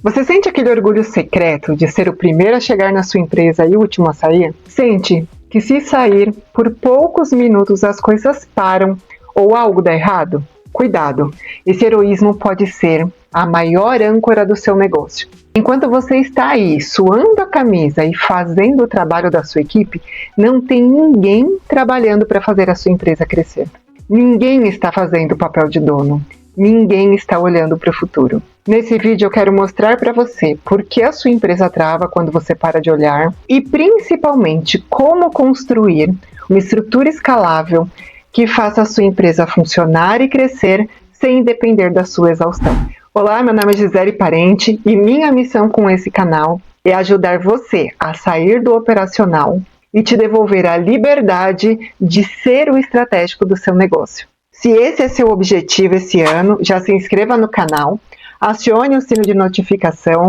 Você sente aquele orgulho secreto de ser o primeiro a chegar na sua empresa e o último a sair? Sente que se sair por poucos minutos as coisas param ou algo dá errado? Cuidado, esse heroísmo pode ser a maior âncora do seu negócio. Enquanto você está aí suando a camisa e fazendo o trabalho da sua equipe, não tem ninguém trabalhando para fazer a sua empresa crescer. Ninguém está fazendo o papel de dono. Ninguém está olhando para o futuro. Nesse vídeo eu quero mostrar para você por que a sua empresa trava quando você para de olhar e principalmente como construir uma estrutura escalável que faça a sua empresa funcionar e crescer sem depender da sua exaustão. Olá, meu nome é Gisele Parente e minha missão com esse canal é ajudar você a sair do operacional e te devolver a liberdade de ser o estratégico do seu negócio. Se esse é seu objetivo esse ano, já se inscreva no canal, acione o sino de notificação,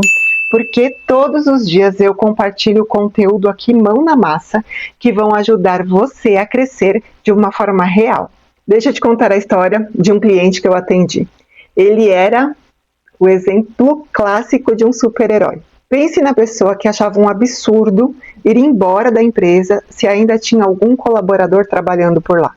porque todos os dias eu compartilho conteúdo aqui mão na massa que vão ajudar você a crescer de uma forma real. Deixa eu te contar a história de um cliente que eu atendi. Ele era o exemplo clássico de um super-herói. Pense na pessoa que achava um absurdo ir embora da empresa se ainda tinha algum colaborador trabalhando por lá.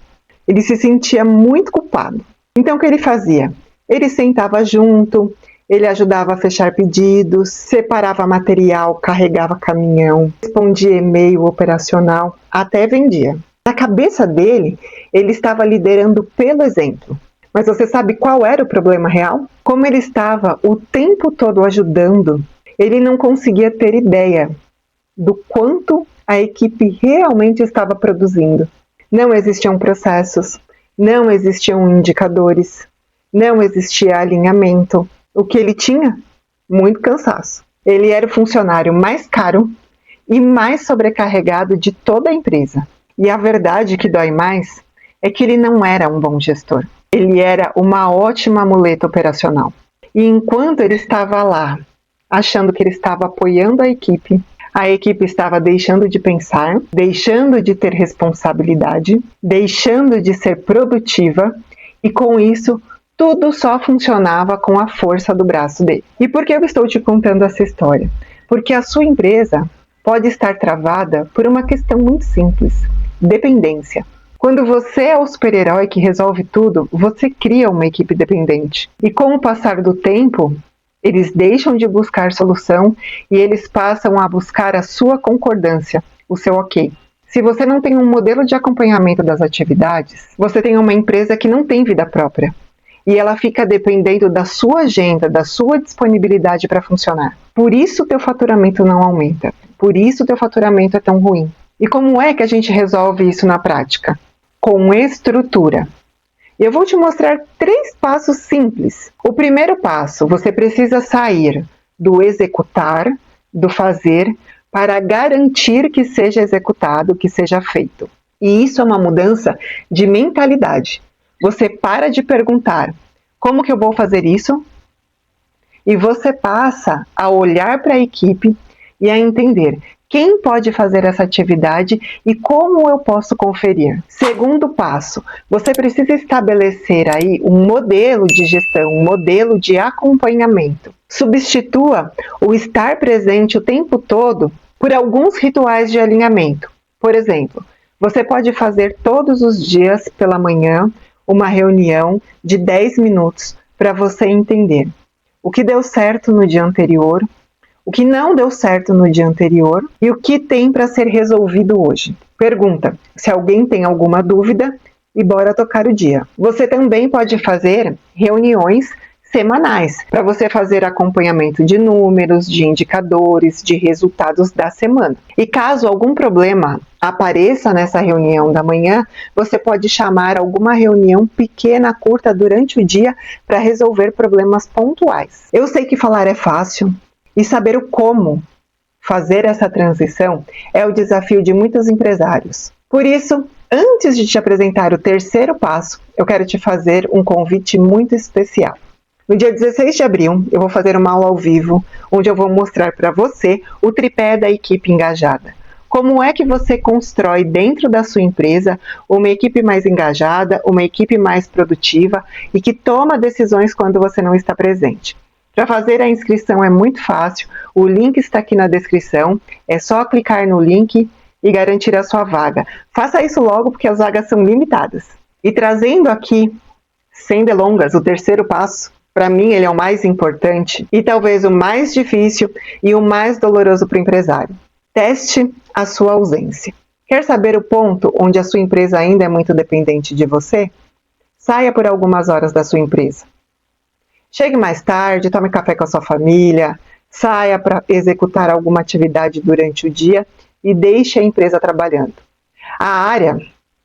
Ele se sentia muito culpado. Então o que ele fazia? Ele sentava junto, ele ajudava a fechar pedidos, separava material, carregava caminhão, respondia e-mail operacional, até vendia. Na cabeça dele, ele estava liderando pelo exemplo. Mas você sabe qual era o problema real? Como ele estava o tempo todo ajudando, ele não conseguia ter ideia do quanto a equipe realmente estava produzindo. Não existiam processos, não existiam indicadores, não existia alinhamento. O que ele tinha? Muito cansaço. Ele era o funcionário mais caro e mais sobrecarregado de toda a empresa. E a verdade que dói mais é que ele não era um bom gestor. Ele era uma ótima muleta operacional. E enquanto ele estava lá, achando que ele estava apoiando a equipe estava deixando de pensar, deixando de ter responsabilidade, deixando de ser produtiva e com isso tudo só funcionava com a força do braço dele. E por que eu estou te contando essa história? Porque a sua empresa pode estar travada por uma questão muito simples: dependência. Quando você é o super-herói que resolve tudo, você cria uma equipe dependente. E com o passar do tempo, eles deixam de buscar solução e eles passam a buscar a sua concordância, o seu ok. Se você não tem um modelo de acompanhamento das atividades, você tem uma empresa que não tem vida própria. E ela fica dependendo da sua agenda, da sua disponibilidade para funcionar. Por isso o teu faturamento não aumenta. Por isso o teu faturamento é tão ruim. E como é que a gente resolve isso na prática? Com estrutura. Eu vou te mostrar 3 passos simples. O primeiro passo, você precisa sair do executar, do fazer, para garantir que seja executado, que seja feito. E isso é uma mudança de mentalidade. Você para de perguntar, como que eu vou fazer isso? E você passa a olhar para a equipe e a entender quem pode fazer essa atividade e como eu posso conferir. Segundo passo, você precisa estabelecer aí um modelo de gestão, um modelo de acompanhamento. Substitua o estar presente o tempo todo por alguns rituais de alinhamento. Por exemplo, você pode fazer todos os dias pela manhã uma reunião de 10 minutos para você entender o que deu certo no dia anterior, o que não deu certo no dia anterior e o que tem para ser resolvido hoje. Pergunta se alguém tem alguma dúvida e bora tocar o dia. Você também pode fazer reuniões semanais para você fazer acompanhamento de números, de indicadores, de resultados da semana. E caso algum problema apareça nessa reunião da manhã, você pode chamar alguma reunião pequena, curta durante o dia para resolver problemas pontuais. Eu sei que falar é fácil, e saber o como fazer essa transição é o desafio de muitos empresários. Por isso, antes de te apresentar o terceiro passo, eu quero te fazer um convite muito especial. No dia 16 de abril, eu vou fazer uma aula ao vivo, onde eu vou mostrar para você o tripé da equipe engajada. Como é que você constrói dentro da sua empresa uma equipe mais engajada, uma equipe mais produtiva e que toma decisões quando você não está presente. Para fazer a inscrição é muito fácil, o link está aqui na descrição, é só clicar no link e garantir a sua vaga. Faça isso logo porque as vagas são limitadas. E trazendo aqui, sem delongas, o terceiro passo, para mim ele é o mais importante e talvez o mais difícil e o mais doloroso para o empresário. Teste a sua ausência. Quer saber o ponto onde a sua empresa ainda é muito dependente de você? Saia por algumas horas da sua empresa. Chegue mais tarde, tome café com a sua família, saia para executar alguma atividade durante o dia e deixe a empresa trabalhando. A área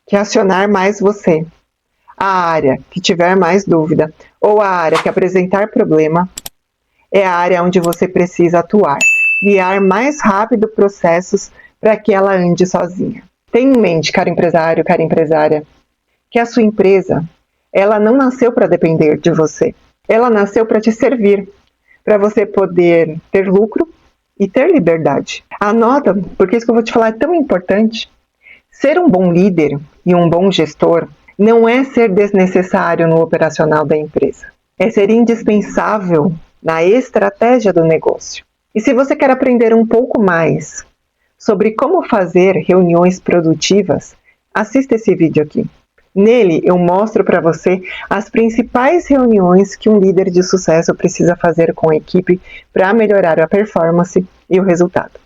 que acionar mais você, a área que tiver mais dúvida ou a área que apresentar problema é a área onde você precisa atuar, criar mais rápido processos para que ela ande sozinha. Tenha em mente, caro empresário, cara empresária, que a sua empresa, ela não nasceu para depender de você. Ela nasceu para te servir, para você poder ter lucro e ter liberdade. Anota, porque isso que eu vou te falar é tão importante. Ser um bom líder e um bom gestor não é ser desnecessário no operacional da empresa. É ser indispensável na estratégia do negócio. E se você quer aprender um pouco mais sobre como fazer reuniões produtivas, assista esse vídeo aqui. Nele, eu mostro para você as principais reuniões que um líder de sucesso precisa fazer com a equipe para melhorar a performance e o resultado.